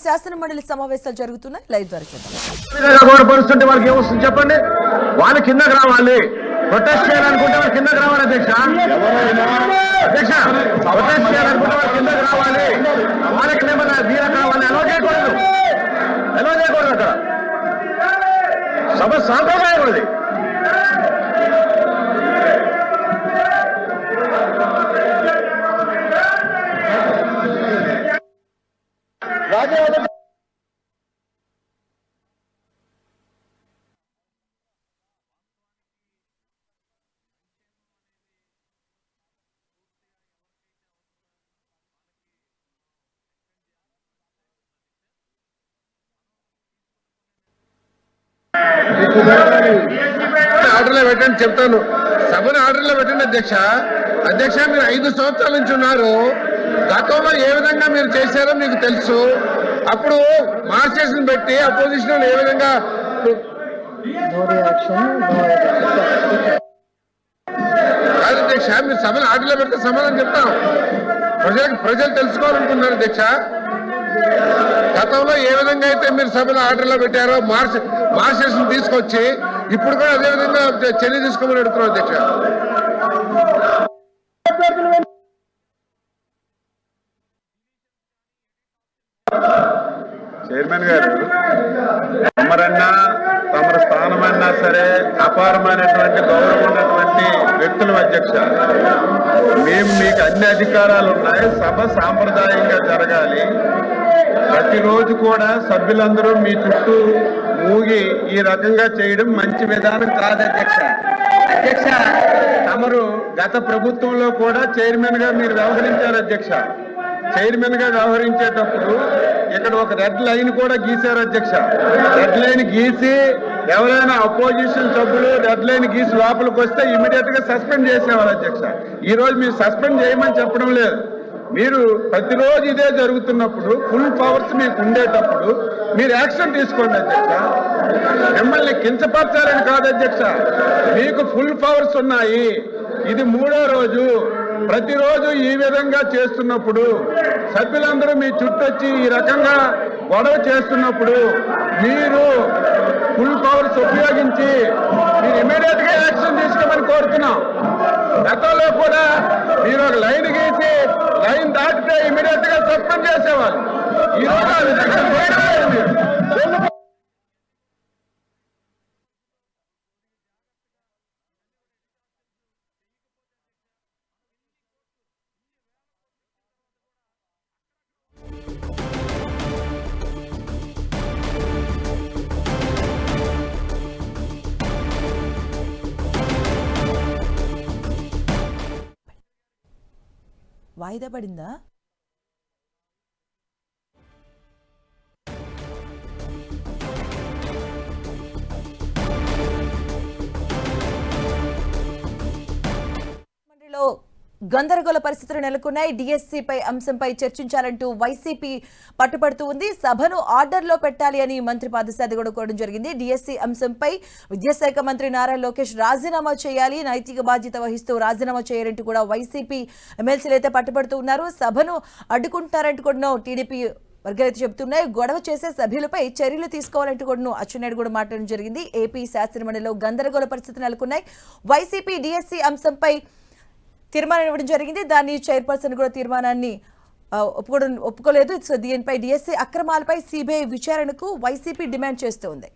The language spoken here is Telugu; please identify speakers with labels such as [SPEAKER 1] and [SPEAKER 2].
[SPEAKER 1] శాసన మండలి సమావేశాలు జరుగుతున్నాయి. లైవ్ ద్వారా
[SPEAKER 2] పరిస్థితి వాళ్ళకి ఏమొస్తుంది చెప్పండి. వాళ్ళు కిందకి రావాలి, ప్రొటెస్ట్ చేయాలనుకుంటే వాళ్ళు కిందకి రావాలి. అధ్యక్ష ప్రొటెస్ట్ చేయాలనుకుంటే వాళ్ళు కిందకి రావాలి. వాళ్ళకి ఏమన్నా వీరకు రావాలి. ఎలా చేయకూడదు అక్కడ సభ సాంప్రదాయం అది. ఆర్డర్లో పెట్టండి చెప్తాను. సభను ఆర్డర్లో పెట్టండి అధ్యక్ష. మీరు 5 సంవత్సరాల నుంచి ఉన్నారు. గతంలో ఏ విధంగా మీరు చేశారో మీకు తెలుసు. అప్పుడు మార్చేషన్ పెట్టి అపోజిషన్ ఏ విధంగా కాదు అధ్యక్ష. మీరు సభను ఆర్డర్లో పెడితే సమాధానం చెప్తాం. ప్రజలు తెలుసుకోవాలనుకున్నారు అధ్యక్ష. గతంలో ఏ విధంగా అయితే మీరు సభను ఆర్డర్లో పెట్టారో మార్చేషన్ తీసుకొచ్చి ఇప్పుడు కూడా అదే విధంగా చర్య తీసుకోమని అడుగుతున్నాం అధ్యక్ష.
[SPEAKER 3] చైర్మన్ గారు, తమరన్నా తమర స్థానమన్నా సరే అపారమైనటువంటి గౌరవం ఉన్నటువంటి వ్యక్తులు అధ్యక్ష. మేము మీకు అన్ని అధికారాలు ఉన్నాయి. సభ సాంప్రదాయంగా జరగాలి. ప్రతిరోజు కూడా సభ్యులందరూ మీ చుట్టూ మూగి ఈ రకంగా చేయడం మంచి విధానం కాదు అధ్యక్ష. తమరు గత ప్రభుత్వంలో కూడా చైర్మన్ గా మీరు వ్యవహరించారు అధ్యక్ష. చైర్మన్ గా వ్యవహరించేటప్పుడు ఇక్కడ ఒక రెడ్ లైన్ కూడా గీశారు అధ్యక్ష. రెడ్ లైన్ గీసి ఎవరైనా అపోజిషన్ సభ్యులు రెడ్ లైన్ గీసి లోపలికి వస్తే ఇమీడియట్ గా సస్పెండ్ చేసేవారు అధ్యక్ష. ఈ రోజు మీరు సస్పెండ్ చేయమని చెప్పడం లేదు. మీరు ప్రతిరోజు ఇదే జరుగుతున్నప్పుడు ఫుల్ పవర్స్ మీకు ఉండేటప్పుడు మీరు యాక్షన్ తీసుకోండి అధ్యక్ష. మిమ్మల్ని కించపరచాలని కాదు అధ్యక్ష. మీకు ఫుల్ పవర్స్ ఉన్నాయి. ఇది 3వ రోజు. ప్రతిరోజు ఈ విధంగా చేస్తున్నప్పుడు సభ్యులందరూ మీ చుట్టొచ్చి ఈ రకంగా గొడవ చేస్తున్నప్పుడు మీరు ఫుల్ పవర్స్ ఉపయోగించి మీరు ఇమీడియట్ గా యాక్షన్ తీసుకోమని కోరుతున్నాం. గతంలో కూడా మీరు ఒక లైన్ గీసి లైన్ దాటితే ఇమీడియట్ గా సస్పెండ్ చేసేవాళ్ళు. ఈ రోజు ఆ విధంగా మీరు
[SPEAKER 1] వాయిదా పడిందా? మండలిలో గందరగోళ పరిస్థితులు నెలకొన్నాయి. డిఎస్సీపై అంశంపై చర్చించాలంటూ వైసీపీ పట్టుబడుతూ ఉంది. సభను ఆర్డర్లో పెట్టాలి అని మంత్రి పాదసారి కూడా కోరడం జరిగింది. డిఎస్సీ అంశంపై విద్యాశాఖ మంత్రి నారా లోకేష్ రాజీనామా చేయాలి, నైతిక బాధ్యత వహిస్తూ రాజీనామా చేయాలంటూ కూడా వైసీపీ ఎమ్మెల్సీలు అయితే పట్టుబడుతూ ఉన్నారు. సభను అడ్డుకుంటారంటూ కూడా టీడీపీ వర్గాలైతే చెబుతున్నాయి. గొడవ చేసే సభ్యులపై చర్యలు తీసుకోవాలంటూ కూడా అచ్చెన్నాయుడు కూడా మాట్లాడడం జరిగింది. ఏపీ శాసనమండలిలో గందరగోళ పరిస్థితులు నెలకొన్నాయి. వైసీపీ డిఎస్సీ అంశంపై తీర్మానం ఇవ్వడం జరిగింది. దాన్ని చైర్పర్సన్ కూడా తీర్మానాన్ని ఒప్పుకోలేదు. సో దీనిపై డిఎస్సీ అక్రమాలపై సిబిఐ విచారణకు వైసీపీ డిమాండ్ చేస్తోంది.